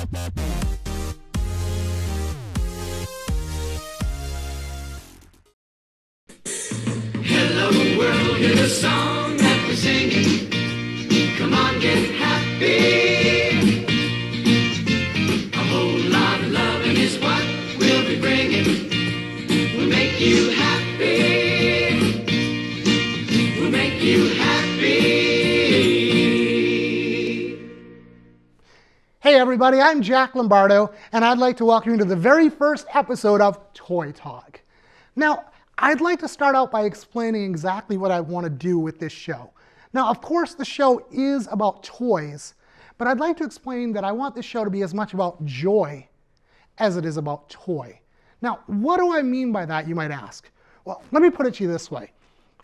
Hello world, hear the song that we're singing. Come on, get happy. A whole lot of loving is what we'll be bringing. We'll make you happy. We'll make you happy. Hey everybody, I'm Jack Lombardo, and I'd like to welcome you to the very first episode of Toy Talk. Now, I'd like to start out by explaining exactly what I want to do with this show. Now, of course, the show is about toys, but I'd like to explain that I want this show to be as much about joy as it is about toy. Now, what do I mean by that, you might ask? Well, let me put it to you this way.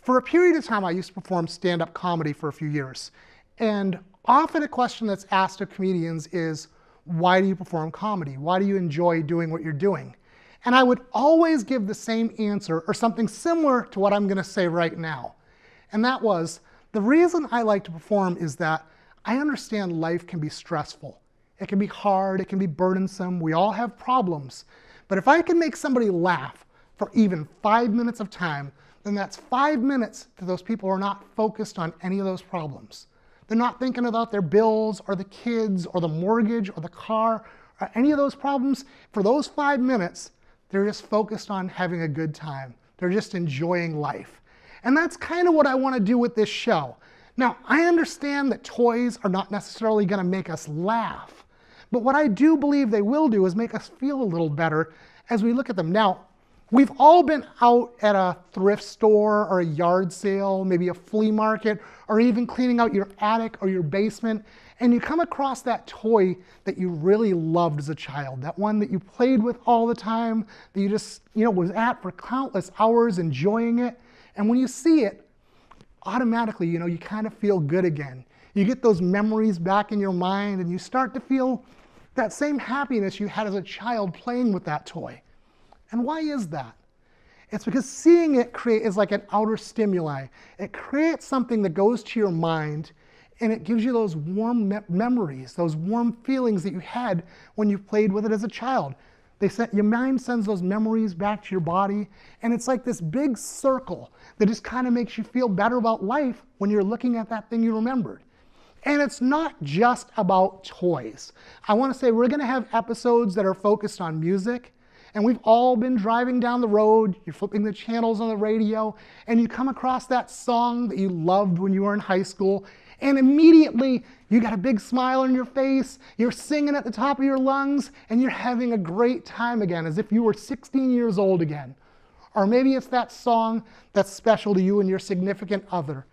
For a period of time, I used to perform stand-up comedy for a few years, and often a question that's asked of comedians is, why do you perform comedy? Why do you enjoy doing what you're doing? And I would always give the same answer, or something similar to what I'm going to say right now. And that was, the reason I like to perform is that I understand life can be stressful. It can be hard, it can be burdensome, we all have problems. But if I can make somebody laugh for even 5 minutes of time, then that's 5 minutes that those people are not focused on any of those problems. They're not thinking about their bills, or the kids, or the mortgage, or the car, or any of those problems. For those 5 minutes, they're just focused on having a good time. They're just enjoying life. And that's kind of what I want to do with this show. Now, I understand that toys are not necessarily going to make us laugh, but what I do believe they will do is make us feel a little better as we look at them. Now, we've all been out at a thrift store or a yard sale, maybe a flea market, or even cleaning out your attic or your basement, and you come across that toy that you really loved as a child, that one that you played with all the time, that you just, was at for countless hours enjoying it. And when you see it, automatically, you kind of feel good again. You get those memories back in your mind, and you start to feel that same happiness you had as a child playing with that toy. And why is that? It's because seeing it is like an outer stimuli. It creates something that goes to your mind, and it gives you those warm memories, those warm feelings that you had when you played with it as a child. Your mind sends those memories back to your body, and it's like this big circle that just kind of makes you feel better about life when you're looking at that thing you remembered. And it's not just about toys. I want to say we're going to have episodes that are focused on music, and we've all been driving down the road, you're flipping the channels on the radio, and you come across that song that you loved when you were in high school, and immediately you got a big smile on your face, you're singing at the top of your lungs, and you're having a great time again, as if you were 16 years old again. Or maybe it's that song that's special to you and your significant other,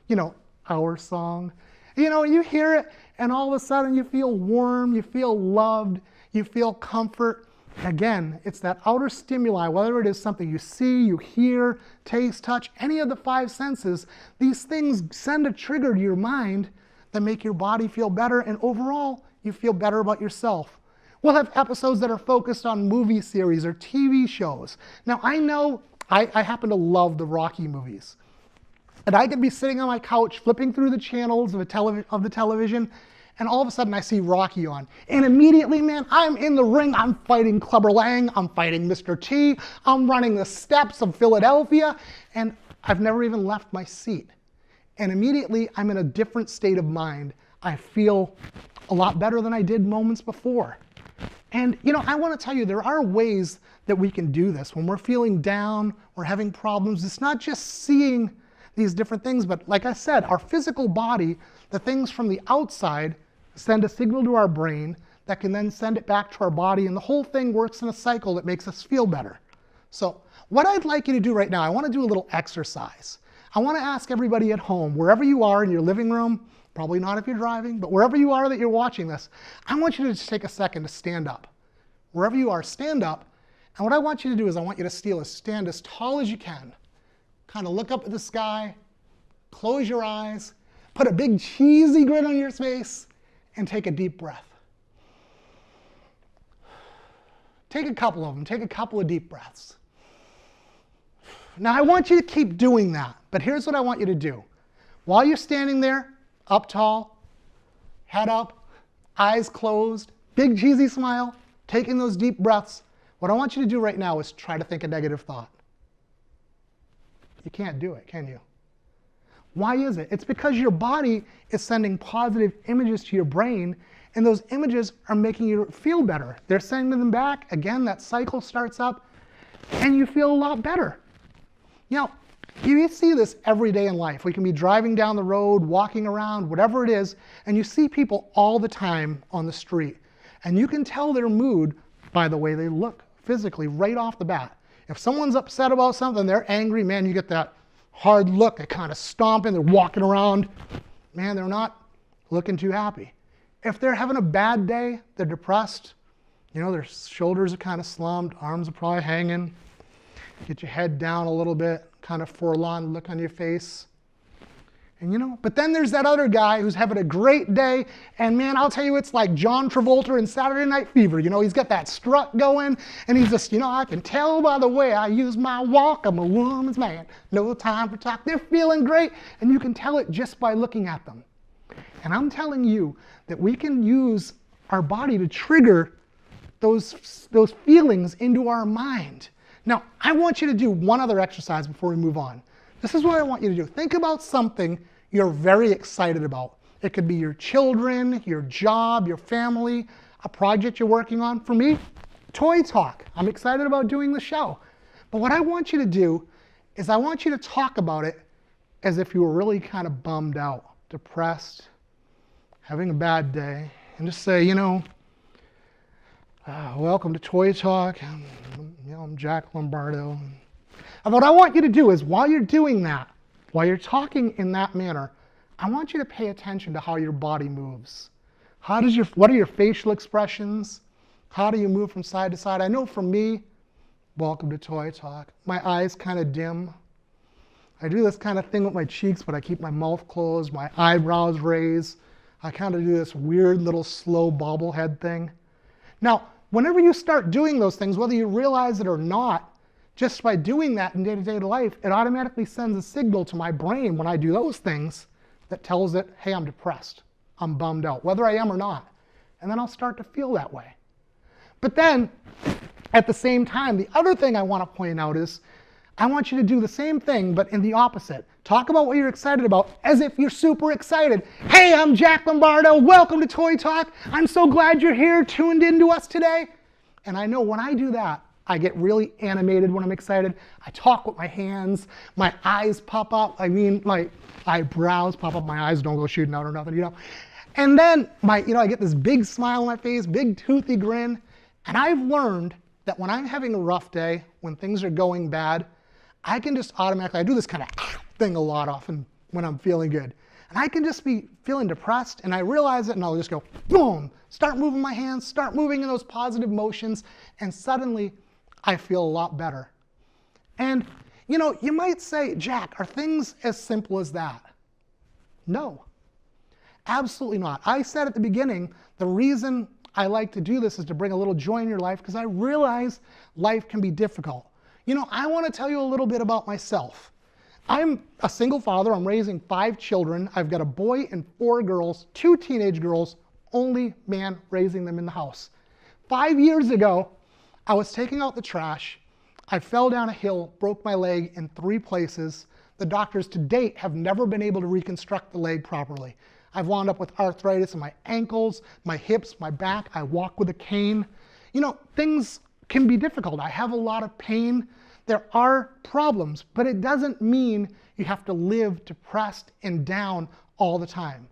our song. You hear it, and all of a sudden you feel warm, you feel loved, you feel comfort. Again, it's that outer stimuli, whether it is something you see, you hear, taste, touch, any of the 5 senses, these things send a trigger to your mind that make your body feel better, and overall, you feel better about yourself. We'll have episodes that are focused on movie series or TV shows. Now, I know I happen to love the Rocky movies. And I could be sitting on my couch flipping through the channels of the television, and all of a sudden I see Rocky on. And immediately, man, I'm in the ring. I'm fighting Clubber Lang. I'm fighting Mr. T. I'm running the steps of Philadelphia. And I've never even left my seat. And immediately, I'm in a different state of mind. I feel a lot better than I did moments before. And, I want to tell you, there are ways that we can do this. When we're feeling down, we're having problems, it's not just seeing these different things, but like I said, our physical body, the things from the outside, send a signal to our brain that can then send it back to our body, and the whole thing works in a cycle that makes us feel better. So what I'd like you to do right now, I want to do a little exercise. I want to ask everybody at home, wherever you are in your living room, probably not if you're driving, but wherever you are that you're watching this, I want you to just take a second to stand up. Wherever you are, stand up, and what I want you to do is I want you to stand as tall as you can. Kind of look up at the sky, close your eyes, put a big cheesy grin on your face, and take a deep breath. Take a couple of them. Take a couple of deep breaths. Now, I want you to keep doing that, but here's what I want you to do. While you're standing there, up tall, head up, eyes closed, big cheesy smile, taking those deep breaths. What I want you to do right now is try to think a negative thought. You can't do it, can you? Why is it? It's because your body is sending positive images to your brain, and those images are making you feel better. They're sending them back. Again, that cycle starts up, and you feel a lot better. You know, you see this every day in life. We can be driving down the road, walking around, whatever it is, and you see people all the time on the street. And you can tell their mood by the way they look physically right off the bat. If someone's upset about something, they're angry, man, you get that hard look. They're kind of stomping, they're walking around. Man, they're not looking too happy. If they're having a bad day, they're depressed. You know, their shoulders are kind of slumped, arms are probably hanging. Get your head down a little bit, kind of forlorn look on your face. And you know, but then there's that other guy who's having a great day, and man, I'll tell you, it's like John Travolta in Saturday Night Fever. You know, he's got that strut going, and he's just, you know, I can tell by the way I use my walk, I'm a woman's man. No time for talk. They're feeling great, and you can tell it just by looking at them. And I'm telling you that we can use our body to trigger those feelings into our mind. Now, I want you to do one other exercise before we move on. This is what I want you to do. Think about something you're very excited about. It could be your children, your job, your family, a project you're working on. For me, Toy Talk. I'm excited about doing the show. But what I want you to do is I want you to talk about it as if you were really kind of bummed out, depressed, having a bad day, and just say, you know, welcome to Toy Talk. I'm Jack Lombardo. And what I want you to do is while you're doing that, while you're talking in that manner, I want you to pay attention to how your body moves. What are your facial expressions? How do you move from side to side? I know for me, welcome to Toy Talk, my eyes kind of dim. I do this kind of thing with my cheeks, but I keep my mouth closed, my eyebrows raised. I kind of do this weird little slow bobblehead thing. Now, whenever you start doing those things, whether you realize it or not, just by doing that in day-to-day life, it automatically sends a signal to my brain when I do those things that tells it, hey, I'm depressed, I'm bummed out, whether I am or not. And then I'll start to feel that way. But then, at the same time, the other thing I want to point out is, I want you to do the same thing, but in the opposite. Talk about what you're excited about as if you're super excited. Hey, I'm Jack Lombardo. Welcome to Toy Talk. I'm so glad you're here, tuned in to us today. And I know when I do that, I get really animated when I'm excited. I talk with my hands. My eyes pop up. I mean, my eyebrows pop up. My eyes don't go shooting out or nothing, you know. And then I get this big smile on my face, big toothy grin. And I've learned that when I'm having a rough day, when things are going bad, I can just automatically, I do this kind of thing a lot often when I'm feeling good. And I can just be feeling depressed, and I realize it, and I'll just go, boom, start moving my hands, start moving in those positive motions, and suddenly I feel a lot better. And, you know, you might say, Jack, are things as simple as that? No, absolutely not. I said at the beginning, the reason I like to do this is to bring a little joy in your life because I realize life can be difficult. You know, I want to tell you a little bit about myself. I'm a single father. I'm raising 5 children. I've got a boy and 4 girls, 2 teenage girls, only man raising them in the house. 5 years ago, I was taking out the trash. I fell down a hill, broke my leg in 3 places. The doctors to date have never been able to reconstruct the leg properly. I've wound up with arthritis in my ankles, my hips, my back. I walk with a cane. You know, things can be difficult. I have a lot of pain. There are problems, but it doesn't mean you have to live depressed and down all the time.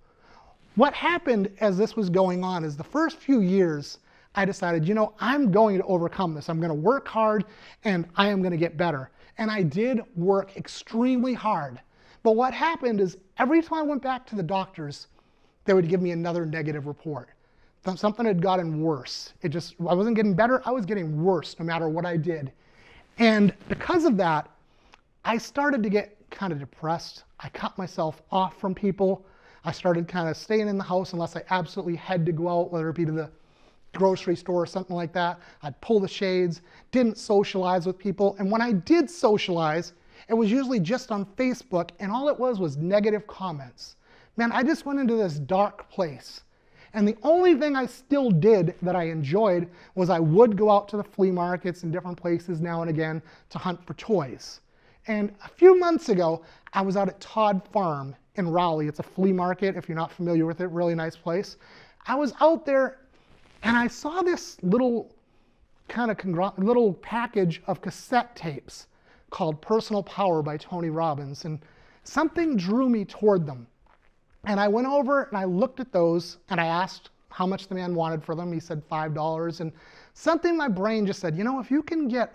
What happened as this was going on is the first few years, I decided, you know, I'm going to overcome this. I'm going to work hard and I am going to get better. And I did work extremely hard. But what happened is every time I went back to the doctors, they would give me another negative report. Something had gotten worse. I wasn't getting better, I was getting worse no matter what I did. And because of that, I started to get kind of depressed. I cut myself off from people. I started kind of staying in the house unless I absolutely had to go out, whether it be to the grocery store or something like that. I'd pull the shades, didn't socialize with people. And when I did socialize, it was usually just on Facebook, and all it was negative comments. Man, I just went into this dark place. And the only thing I still did that I enjoyed was I would go out to the flea markets and different places now and again to hunt for toys. And a few months ago, I was out at Todd Farm in Raleigh. It's a flea market, if you're not familiar with it, really nice place. I was out there and I saw this little little package of cassette tapes called Personal Power by Tony Robbins, and something drew me toward them. And I went over and I looked at those and I asked how much the man wanted for them. He said $5, and something in my brain just said, you know, if you can get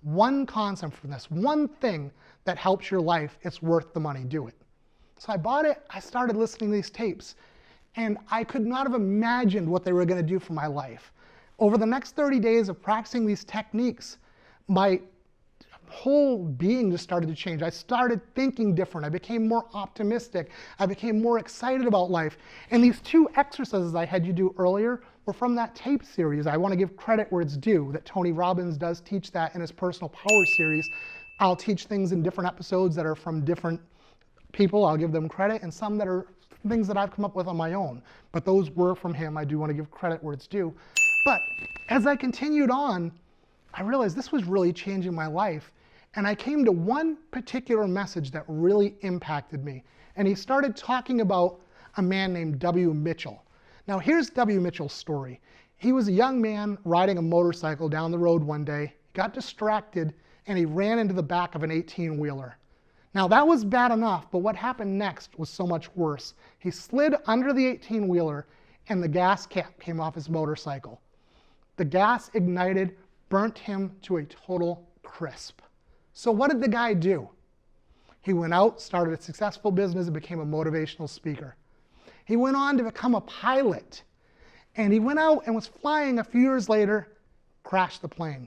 one concept from this, one thing that helps your life, it's worth the money, do it. So I bought it, I started listening to these tapes, and I could not have imagined what they were going to do for my life. Over the next 30 days of practicing these techniques, my whole being just started to change. I started thinking different. I became more optimistic. I became more excited about life. And these 2 exercises I had you do earlier were from that tape series. I want to give credit where it's due, that Tony Robbins does teach that in his Personal Power series. I'll teach things in different episodes that are from different people. I'll give them credit, and some that are things that I've come up with on my own. But those were from him. I do want to give credit where it's due. But as I continued on, I realized this was really changing my life. And I came to one particular message that really impacted me. And he started talking about a man named W. Mitchell. Now here's W. Mitchell's story. He was a young man riding a motorcycle down the road one day, got distracted, and he ran into the back of an 18-wheeler. Now that was bad enough, but what happened next was so much worse. He slid under the 18-wheeler and the gas cap came off his motorcycle. The gas ignited, burnt him to a total crisp. So what did the guy do? He went out, started a successful business, and became a motivational speaker. He went on to become a pilot. And he went out and was flying a few years later, crashed the plane.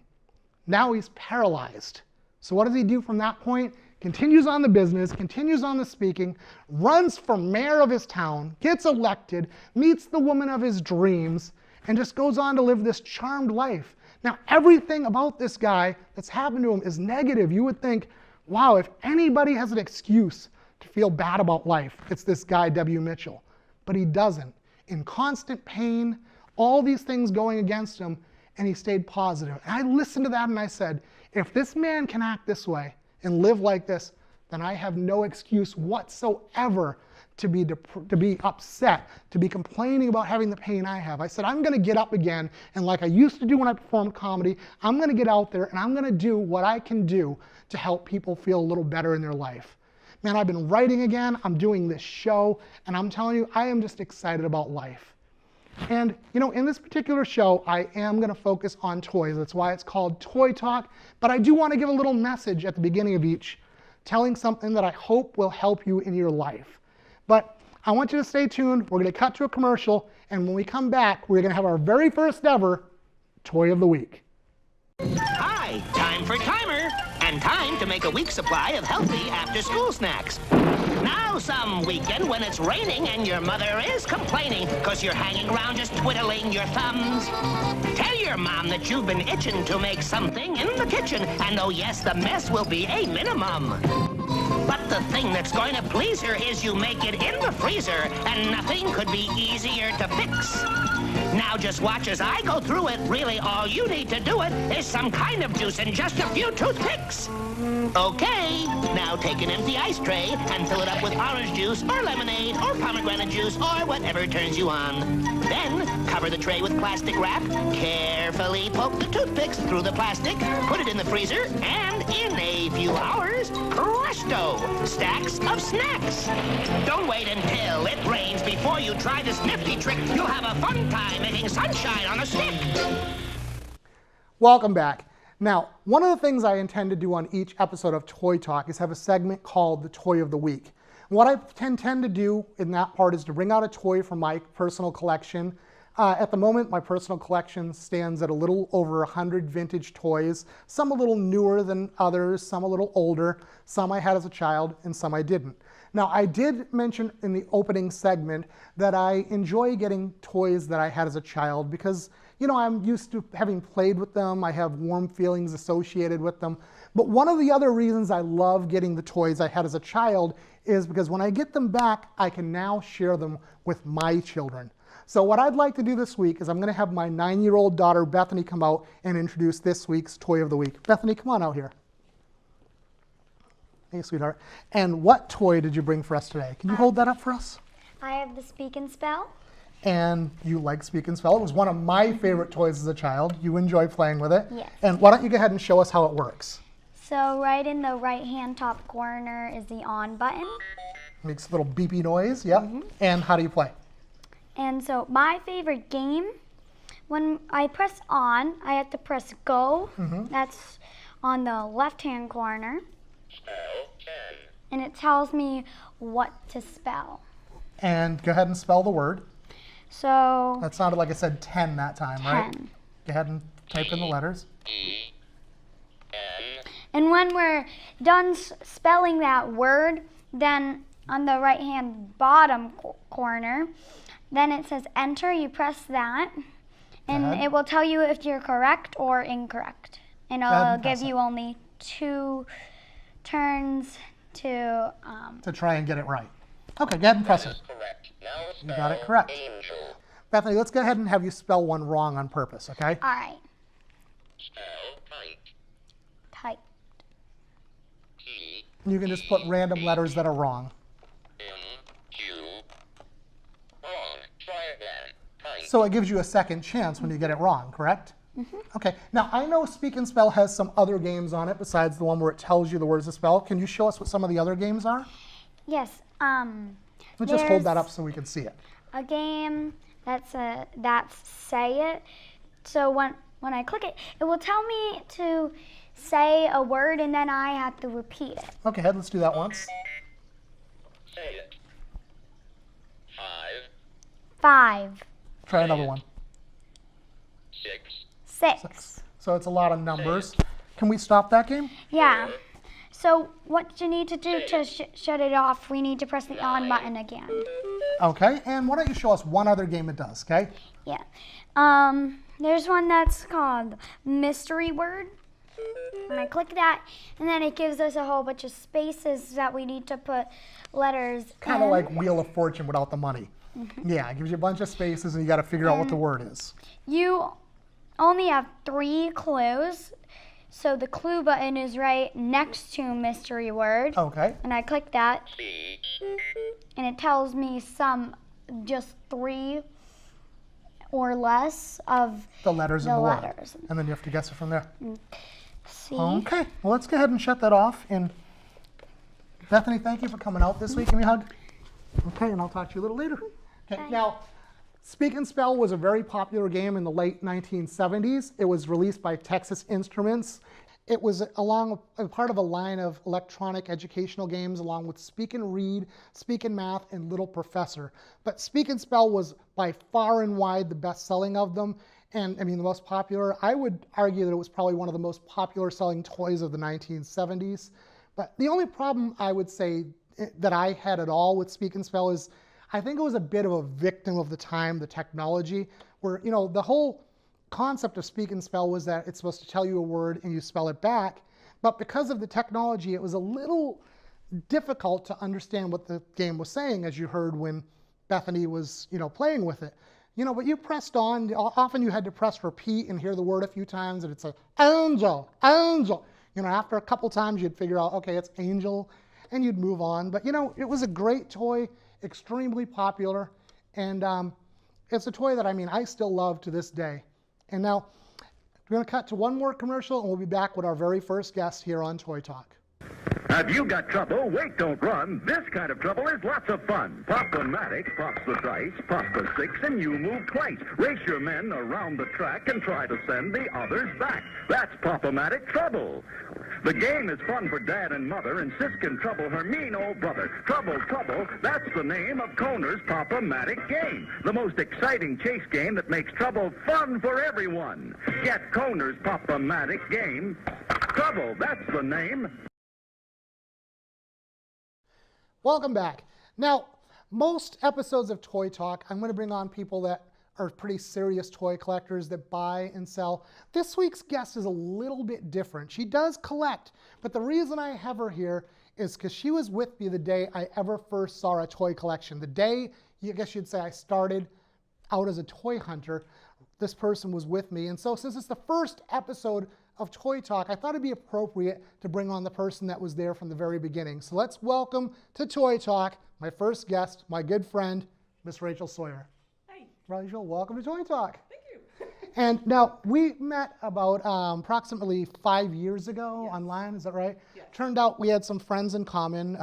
Now he's paralyzed. So what does he do from that point? Continues on the business, continues on the speaking, runs for mayor of his town, gets elected, meets the woman of his dreams, and just goes on to live this charmed life. Now, everything about this guy that's happened to him is negative. You would think, wow, if anybody has an excuse to feel bad about life, it's this guy, W. Mitchell. But he doesn't. In constant pain, all these things going against him, and he stayed positive. And I listened to that and I said, if this man can act this way and live like this, then I have no excuse whatsoever to be upset, to be complaining about having the pain I have. I said, I'm going to get up again, and like I used to do when I performed comedy, I'm going to get out there and I'm going to do what I can do to help people feel a little better in their life. Man, I've been writing again, I'm doing this show, and I'm telling you, I am just excited about life. And, you know, in this particular show, I am going to focus on toys. That's why it's called Toy Talk, but I do want to give a little message at the beginning of each, telling something that I hope will help you in your life. But I want you to stay tuned. We're going to cut to a commercial, and when we come back, we're going to have our very first ever Toy of the Week. Hi, time for timer, and time to make a week's supply of healthy after-school snacks. Now some weekend when it's raining and your mother is complaining because you're hanging around just twiddling your thumbs. Tell your mom that you've been itching to make something in the kitchen, and oh yes, the mess will be a minimum. But the thing that's going to please her is you make it in the freezer, and nothing could be easier to fix. Now just watch as I go through it. Really, all you need to do it is some kind of juice and just a few toothpicks. Okay, now take an empty ice tray and fill it up with orange juice or lemonade or pomegranate juice or whatever turns you on. Then cover the tray with plastic wrap, carefully poke the toothpicks through the plastic, put it in the freezer, and in a few hours, presto, stacks of snacks. Don't wait until it rains before you try this nifty trick. You'll have a fun time making sunshine on a stick. Welcome back. Now, one of the things I intend to do on each episode of Toy Talk is have a segment called the Toy of the Week. What I tend to do in that part is to bring out a toy from my personal collection. At the moment, my personal collection stands at a little over 100 vintage toys, some a little newer than others, some a little older, some I had as a child, and some I didn't. Now, I did mention in the opening segment that I enjoy getting toys that I had as a child because, you know, I'm used to having played with them. I have warm feelings associated with them. But one of the other reasons I love getting the toys I had as a child is because when I get them back, I can now share them with my children. So what I'd like to do this week is I'm going to have my 9-year-old daughter, Bethany, come out and introduce this week's Toy of the Week. Bethany, come on out here. Hey, sweetheart. And what toy did you bring for us today? Can you hold that up for us? I have the Speak and Spell. And you like Speak and Spell. It was one of my favorite toys as a child. You enjoy playing with it. Yes. And why don't you go ahead and show us how it works? So right in the right-hand top corner is the on button. Makes a little beepy noise, yep. And how do you play? And so my favorite game, when I press on, I have to press go. That's on the left-hand corner. And it tells me what to spell. And go ahead and spell the word. So That sounded like it said 10 that time, right? 10. Go ahead and type in the letters. And when we're done spelling that word, then on the right-hand bottom corner, then it says enter. You press that, and ahead. it will tell you if you're correct or incorrect. And ahead it'll and press give you only 2 turns to. To try and get it right. Okay, go ahead and press it. You got it correct. Bethany, let's go ahead and have you spell one wrong on purpose, okay? All right. Type. You can just put random letters that are wrong. So it gives you a second chance when you get it wrong, correct? Okay, now I know Speak and Spell has some other games on it besides the one where it tells you the words to spell. Can you show us what some of the other games are? Yes. Let's just hold that There's up so we can see it. a game that's say it. So when I click it, it will tell me to say a word and then I have to repeat it. Okay, let's do that once. Say it. 5, Try another one. 6. So it's a lot of numbers. Can we stop that game? Yeah. So what you need to do to shut it off, we need to press the on button again. Okay, and why don't you show us one other game it does, okay? Yeah. There's one that's called Mystery Word. And I click that, and then it gives us a whole bunch of spaces that we need to put letters Kind of in. like Wheel of Fortune without the money. Yeah, it gives you a bunch of spaces and you got to figure out what the word is. You only have 3 clues. So the clue button is right next to Mystery Word. Okay. And I click that, and it tells me just 3 or less of The letters in the the word. letters. And then you have to guess it from there. C. Okay, well, let's go ahead and shut that off. And Bethany, thank you for coming out this week. Give me a hug. Okay, and I'll talk to you a little later. Okay, Bye. now, Speak and Spell was a very popular game in the late 1970s. It was released by Texas Instruments. It was a part of a line of electronic educational games along with Speak and Read, Speak and Math, and Little Professor. But Speak and Spell was by far and wide the best selling of them. And I mean, the most popular. I would argue that it was probably one of the most popular selling toys of the 1970s. But the only problem I would say that I had at all with Speak and Spell is I think it was a bit of a victim of the time, the technology, where, you know, the whole concept of Speak and Spell was that it's supposed to tell you a word and you spell it back. But because of the technology, it was a little difficult to understand what the game was saying, as you heard when Bethany was, you know, playing with it. You know, but you pressed on, often you had to press repeat and hear the word a few times, and it's like, angel, angel. You know, after a couple times, you'd figure out, okay, it's angel, and you'd move on. But, you know, it was a great toy, extremely popular, and it's a toy that, I mean, I still love to this day. And now, we're going to cut to one more commercial, and we'll be back with our very first guest here on Toy Talk. Have you got trouble? Wait, don't run. This kind of trouble is lots of fun. Pop-O-Matic pops the dice, pops the 6, and you move twice. Race your men around the track and try to send the others back. That's Pop-O-Matic Trouble. The game is fun for Dad and Mother, and Sis can trouble her mean old brother. Trouble, trouble, that's the name of Koner's Pop-O-Matic game. The most exciting chase game that makes trouble fun for everyone. Get Koner's Pop-O-Matic game. Trouble, that's the name. Welcome back. Now, most episodes of Toy Talk, I'm going to bring on people that are pretty serious toy collectors that buy and sell. This week's guest is a little bit different. She does collect, but the reason I have her here is because she was with me the day I ever first saw a toy collection. The day, I guess you'd say, I started out as a toy hunter, this person was with me. And so since it's the first episode of Toy Talk, I thought it'd be appropriate to bring on the person that was there from the very beginning. So let's welcome to Toy Talk my first guest, my good friend, Miss Rachel Sawyer. Hi. Rachel, welcome to Toy Talk. Thank you. And now we met about approximately 5 years ago online, is that right? Yes. Turned out we had some friends in common.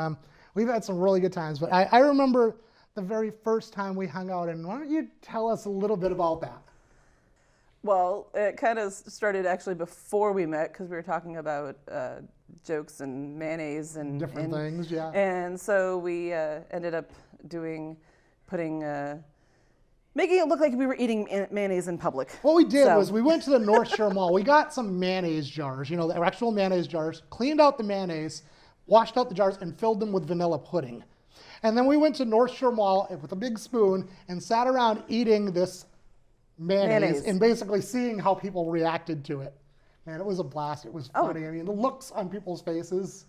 We've had some really good times, but I remember the very first time we hung out, and why don't you tell us a little bit about that? Well, it kind of started actually before we met because we were talking about jokes and mayonnaise and Different things, yeah. And so we ended up making it look like we were eating mayonnaise in public. What we did was we went to the North Shore Mall. We got some mayonnaise jars, you know, the actual mayonnaise jars, cleaned out the mayonnaise, washed out the jars, and filled them with vanilla pudding. And then we went to North Shore Mall with a big spoon and sat around eating this mayonnaise and basically seeing how people reacted to it. Man, it was a blast. It was funny. I mean, the looks on people's faces.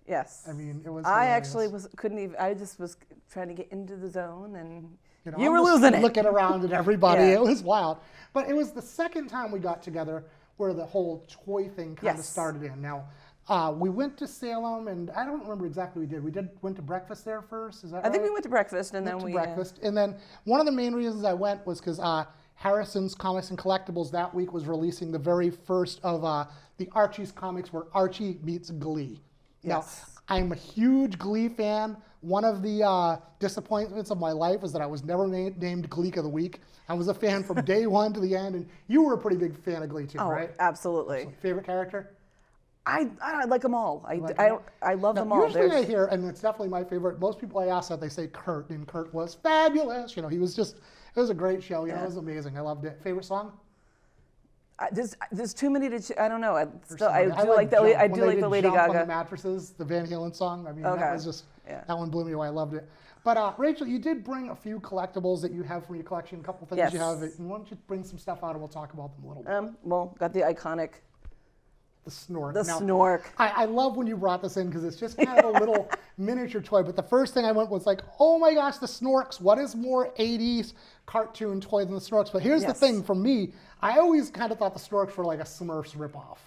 Yes. I mean, it was I hilarious. actually couldn't even, I just was trying to get into the zone and You know, you were I'm just losing it. looking around at everybody. Yeah. It was wild. But it was the second time we got together where the whole toy thing kind of Yes. started in. Now, we went to Salem, and I don't remember exactly what we did. Went to breakfast there first. Is that right? I think we went to breakfast and Went then to we breakfast. And then one of the main reasons I went was because Harrison's Comics and Collectibles that week was releasing the very first of the Archie's comics where Archie meets Glee. Yes. Now, I'm a huge Glee fan. One of the disappointments of my life is that I was never named Gleek of the Week. I was a fan from day one to the end, and you were a pretty big fan of Glee too, right? Absolutely. Favorite character? I like them all. I love them all. Usually I There's- hear, and it's definitely my favorite, most people I ask that, they say Kurt, and Kurt was fabulous. You know, he was just, it was a great show. You know, it was amazing. I loved it. Favorite song? There's too many to. I don't know. I Jump. do like the When I they do like did the Lady Jump on the Gaga. mattresses, the Van Halen song. I mean, Okay. that was just, Yeah. that one blew me away. I loved it. But Rachel, you did bring a few collectibles that you have from your collection, a couple things Yes. you have. And why don't you bring some stuff out and we'll talk about them a little bit. Well, got the iconic The Snork. the Now, Snork. I love when you brought this in because it's just kind of a little miniature toy. But the first thing I went was like, oh my gosh, the Snorks. What is more 80s cartoon toy than the Snorks? But here's the Yes. thing for me. I always kind of thought the Snorks were like a Smurfs ripoff.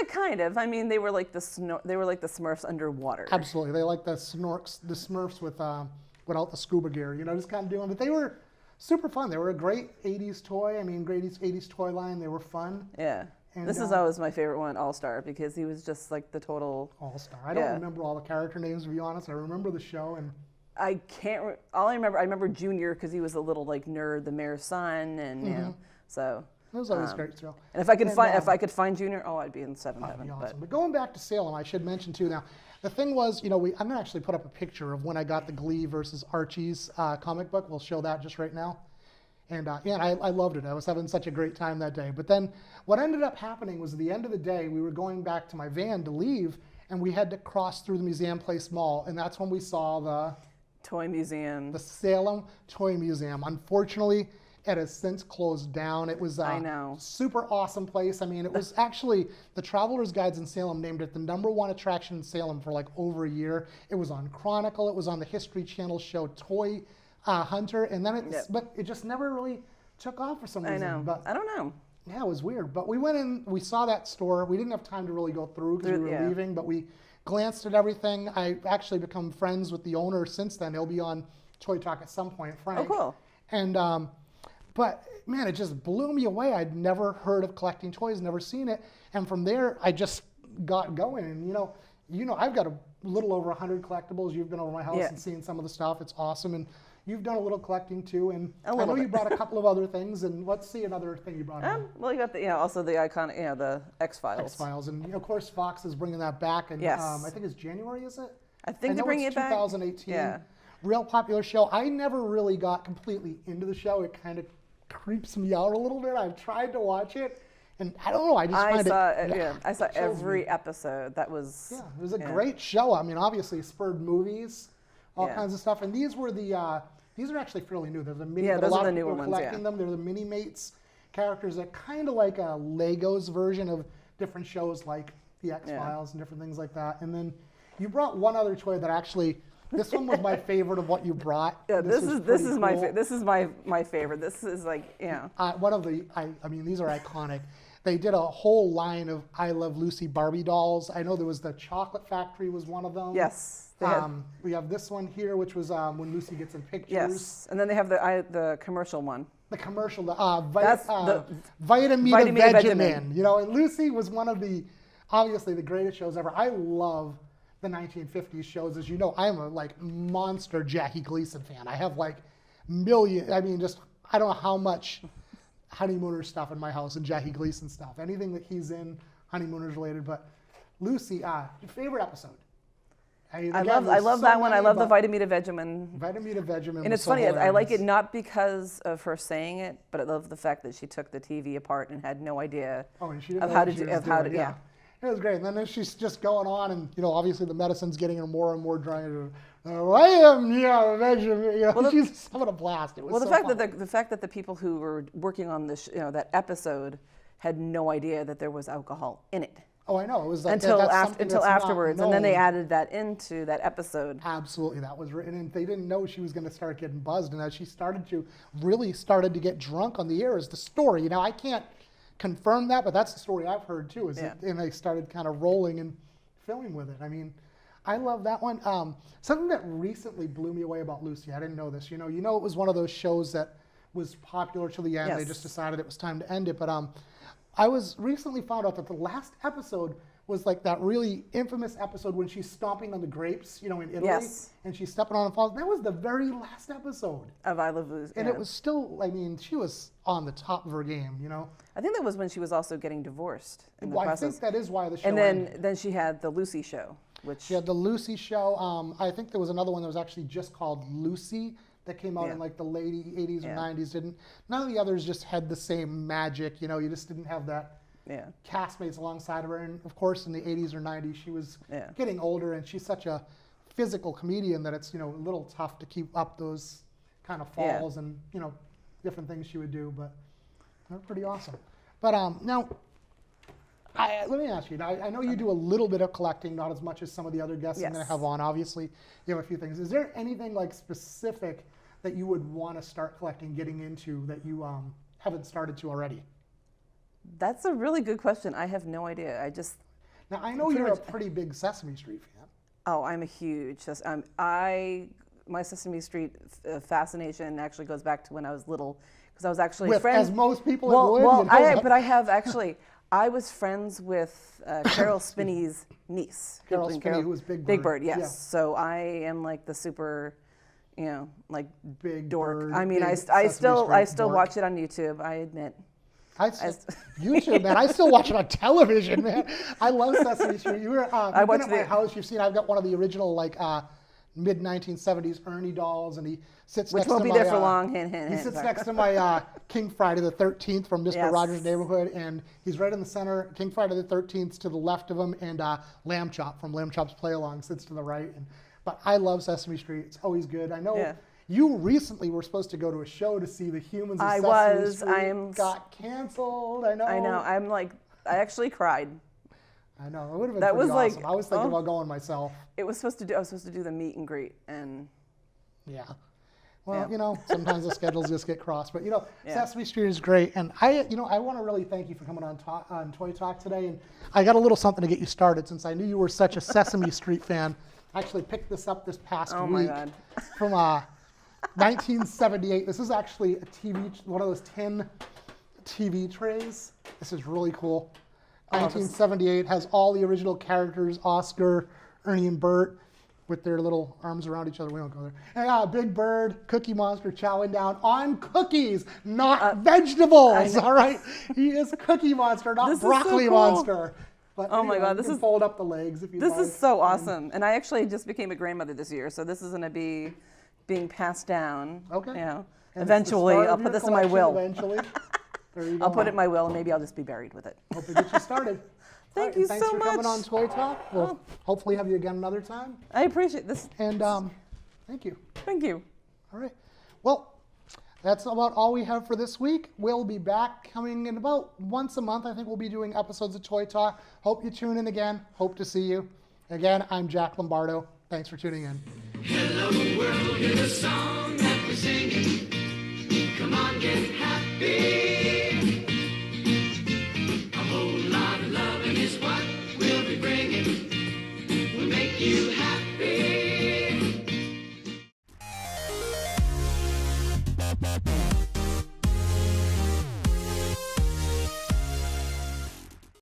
Kind of. I mean, they were like the Smurfs underwater. Absolutely. They like the Smurfs without the scuba gear, you know, just kind of doing it. But they were super fun. They were a great 80s toy. I mean, great 80s toy line. They were fun. Yeah. And, This is always my favorite one, All Star, because he was just like the total. All-star. I don't Yeah. remember all the character names, to be honest. I remember the show, and I can't. All I remember Junior because he was a little like nerd, the mayor's son, and you know, so. it was always great thrill. And if I could And, if I could find Junior, I'd be in seventh That'd heaven. be awesome. But going back to Salem, I should mention too. Now, the thing was, you know, I'm gonna actually put up a picture of when I got the Glee versus Archie's comic book. We'll show that just right now. And I loved it. I was having such a great time that day. But then what ended up happening was at the end of the day, we were going back to my van to leave, and we had to cross through the Museum Place Mall, and that's when we saw the Toy Museum. Salem Toy Museum. Unfortunately, it has since closed down. It was I a know. super awesome place. I mean, it was actually the Traveler's Guides in Salem named it the #1 attraction in Salem for like over a year. It was on Chronicle. It was on the History Channel show Toy Hunter, and then but it just never really took off for some I reason. know. But I don't know. yeah, it was weird. But we went in, we saw that store. We didn't have time to really go through because we were Yeah. leaving, but we glanced at everything. I've actually become friends with the owner since then. He'll be on Toy Talk at some point, Frank. Oh, cool. And, but man, it just blew me away. I'd never heard of collecting toys, never seen it. And from there, I just got going. And, you know, I've got a little over 100 collectibles. You've been over my house Yeah. and seen some of the stuff. It's awesome. And you've done a little collecting too. And A I little know you bit. brought a couple of other things. And let's see another thing you brought in. Well, you got the also the iconic, the X-Files. X-Files, and of course Fox is bringing that back, and Yes. I think it's January, is it? I think they're know bringing it's it back. 2018. Yeah. Real popular show. I never really got completely into the show. It kind of creeps me out a little bit. I've tried to watch it, and I don't know. I just find I saw kills every me. episode. That was Yeah, it was a great show. I mean, obviously it spurred movies, all Yeah. kinds of stuff, and these were the. These are actually fairly new. They're the mini. Yeah, but a those lot are of the people newer are ones, collecting yeah. them. They're the mini mates characters that kind of like a Legos version of different shows like the X Files and different things like that. And then you brought one other toy that actually This one was my favorite of what you brought. Yeah, this is my cool. this is my favorite. This is like One of the I mean these are iconic. They did a whole line of I Love Lucy Barbie dolls. I know there was the Chocolate Factory was one of them. Yes. They had, we have this one here, which was when Lucy gets in pictures. yes, and then they have the commercial one. The commercial, That's the Vitamita Vitamita Vegemin. You know, and Lucy was one of the, obviously the greatest shows ever. I love the 1950s shows. As you know, I'm a like monster Jackie Gleason fan. I have like million, I mean, just, I don't know how much Honeymooners stuff in my house and Jackie Gleason stuff. Anything that he's in, Honeymooners related. But Lucy, your favorite episode? I love that one. I love the Vitamita Vegemin. Vitamita Vegemin. And it's funny, I like it not because of her saying it, but I love the fact that she took the TV apart and had no idea and she didn't of know how what to she do was of how to doing, yeah. It was great. And then she's just going on, and you know, obviously the medicine's getting her more and more dry. I am Vegemin. You know, she's having a blast. It was Well, so fun. the fact that the people who were working on this, that episode, had no idea that there was alcohol in it. Oh, I know. It was like until that's afterwards, not and then they known. added that into that episode. Absolutely, that was written, and they didn't know she was going to start getting buzzed. And as she really started to get drunk on the air, is the story. You know, I can't confirm that, but that's the story I've heard too. And they started kind of rolling and filming with it. I mean, I love that one. Something that recently blew me away about Lucy. I didn't know this. You know, it was one of those shows that was popular till the end. Yes. They just decided it was time to end it. But I was recently found out that the last episode was like that really infamous episode when she's stomping on the grapes, you know, in Italy. Yes. And she's stepping on and falls. That was the very last episode. Of I Love Lucy. And it was still, I mean, she was on the top of her game, you know. I think that was when she was also getting divorced in the Well, I process. think that is why the show And ended. then she had the Lucy show, which She had the Lucy show. I think there was another one that was actually just called Lucy that came out in like the late 80s or 90s. None of the others just had the same magic, you know. You just didn't have that castmates alongside of her. And of course, in the 80s or 90s, she was getting older, and she's such a physical comedian that it's, you know, a little tough to keep up those kind of falls and, you know, different things she would do. But they're pretty awesome. But now, let me ask you. Now, I know you do a little bit of collecting, not as much as some of the other guests I'm going to have on. Obviously, you have a few things. Is there anything like specific that you would want to start collecting, getting into, that you haven't started to already? That's a really good question. I have no idea. Now, I know you're a pretty big Sesame Street fan. Oh, I'm a huge. My Sesame Street fascination actually goes back to when I was little, because I was actually friends. As most people Well, would. You know, but I have actually. I was friends with Carol Spinney's niece. Carol Spinney, who was Big Bird. Big Bird, yes. Yeah. So I am like the super, like Big dork. Bird, I mean, big I Sesame still Street dork. watch it on YouTube. I admit. YouTube, man. I still watch it on television, man. I love Sesame Street. You were you've been at my house. You've seen. I've got one of the original like mid 1970s Ernie dolls, and he sits Which next won't to be my. there for long. Hint, hint, He hint. sits Sorry. next to my King Friday the 13th from Mr. Yes. Rogers' Neighborhood, and he's right in the center. King Friday the 13th to the left of him, and Lamb Chop from Lamb Chop's Play Along sits to the right. But I love Sesame Street. It's always good. I know. Yeah. You recently were supposed to go to a show to see the Humans of I Sesame was. Street. Got canceled. I know. I know. I actually cried. I know. It would have been That pretty was like, awesome. I was thinking about going myself. I was supposed to do the meet and greet, and Yeah. Well, you know, sometimes the schedules just get crossed. But, you know, Yeah. Sesame Street is great. And I want to really thank you for coming on Toy Talk today. And I got a little something to get you started, since I knew you were such a Sesame Street fan. I actually picked this up this past Oh week my God. from 1978. This is actually a one of those tin TV trays. This is really cool. 1978 has all the original characters: Oscar, Ernie, and Bert, with their little arms around each other. We don't go there. And Big Bird, Cookie Monster chowing down on cookies, not vegetables. All right, he is Cookie Monster, not This is so Broccoli cool. Monster. But Oh my God, you can fold up the legs if you like. this is so awesome. And I actually just became a grandmother this year, so this is going to be being passed down. Okay. You know, And it's the eventually, start of I'll your put this in my collection will. Eventually. There you go. I'll put it in my will, and maybe I'll just be buried with it. Hope to get you started. Thank All you thanks so for coming much. on Toy Talk. We'll hopefully have you again another time. I appreciate this. And thank you. Thank you. All right. Well, that's about all we have for this week. We'll be back coming in about once a month. I think we'll be doing episodes of Toy Talk. Hope you tune in again. Hope to see you. Again, I'm Jack Lombardo. Thanks for tuning in. the world hear the song that we're singing. Come on, get happy.